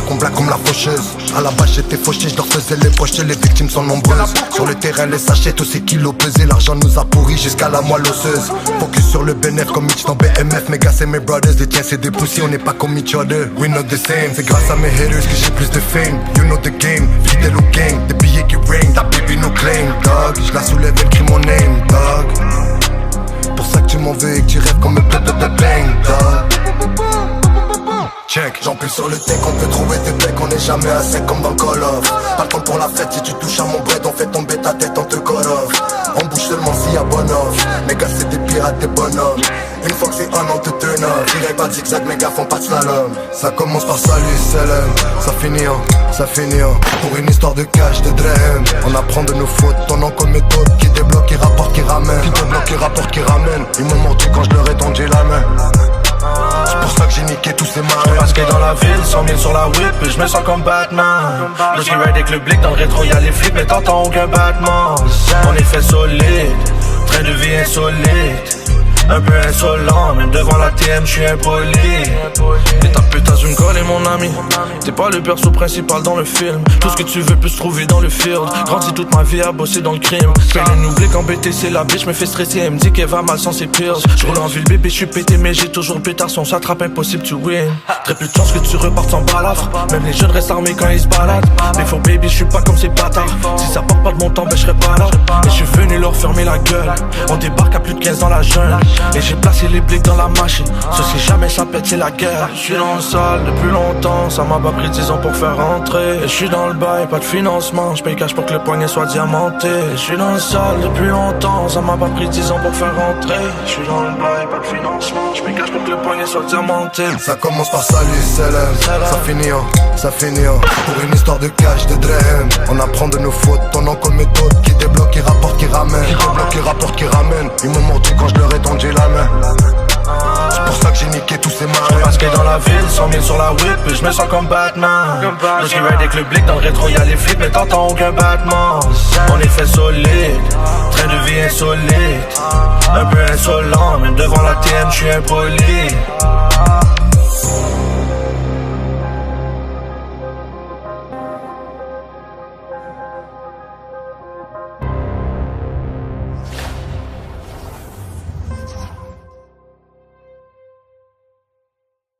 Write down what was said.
qu'on blague comme la faucheuse. À la base j'étais fauché, je leur faisais les poches, les victimes sont nombreuses. Sur le terrain les sachets, tous ces kilos pesés, l'argent nous a pourris jusqu'à la moelle osseuse. Focus sur le bénéf comme Mitch dans BMF, mes gars c'est mes brothers, les tiens c'est des poussies, on n'est pas comme each other. We not the same, c'est grâce à mes haters que j'ai plus de fame. You know the game, fidèle au gang, des billets qui rain, ta baby no claim, dog. Je la soulève, elle crie mon name, dog. Pour ça que tu m'en veux et que tu rêves comme un bang, dog. Check. J'empile sur le deck, on peut trouver des becs, on n'est jamais assez comme dans Call of. Pas le temps pour la fête, si tu touches à mon bread, on fait tomber ta tête, on te call off. On bouge seulement s'il y a bon off. Mes gars c'est des pirates, des bonhommes. Une fois que c'est un, on te turn off. J'irai pas de zigzag, mes gars font pas de slalom. Ça commence par salut, salam. Ça finit en pour une histoire de cash, de dream. On apprend de nos fautes, on en commet d'autres. Qui débloque, qui rapporte, qui ramène. Qui débloque, qui rapporte, qui ramène. Ils m'ont mordu quand je leur ai tendu la main. C'est pour ça que j'ai niqué tous ces marins. J'suis masqué dans la ville, 100 000 sur la whip et j'me sens comme Batman. Lorsqu'il ride avec le blick, dans le rétro y'a les flics mais t'entends aucun battement. En effet solide, train de vie insolite. Un peu insolent, même devant la TM j'suis impoli. Et ta putain tu me connais mon ami. T'es pas le perso principal dans le film. Tout ce que tu veux peut se trouver dans le field. Grandi toute ma vie à bosser dans le crime. Paye le noublé quand BTC la bitch me fait stresser. Elle me dit qu'elle va mal sans ses pills. J'roule en ville bébé j'suis pété mais j'ai toujours le pétard. Son s'attrape impossible tu win. Très peu de chance que tu repartes en balafre. Même les jeunes restent armés quand ils se baladent. Mais faut baby j'suis pas comme ces bâtards. Si ça part pas de mon temps ben j'serai pas là. Et j'suis venu leur fermer la gueule. On débarque à plus de 15 dans la jungle. Et j'ai placé les blics dans la machine. Ce si jamais ça pète c'est la guerre. J'suis dans le salle depuis longtemps. Ça m'a pas pris 10 ans pour faire rentrer. Et j'suis dans le bail, pas de financement. J'paye cash pour que le poignet soit diamanté. J'suis dans le salle depuis longtemps. Ça m'a pas pris 10 ans pour faire rentrer. J'suis dans le bail, pas de financement. J'paye cash pour que le poignet soit diamanté. Ça commence par salut, salam. Ça finit en pour une histoire de cash, de dream. On apprend de nos fautes, on en commet d'autres. Qui débloque, qui rapporte, qui ramène. Qui débloque, qui rapporte, qui ramène. Ils m'ont mordu quand je leur ai tendu la main. C'est pour ça que j'ai niqué tous ces marins. J'suis masqué dans la ville, 100 000 sur la whip et j'me sens comme Batman. Lorsqu'il ride avec le blick, dans le rétro y'a les flics mais t'entends aucun battement. En effet solide, train de vie insolite. Un peu insolent, même devant la TM j'suis impoli.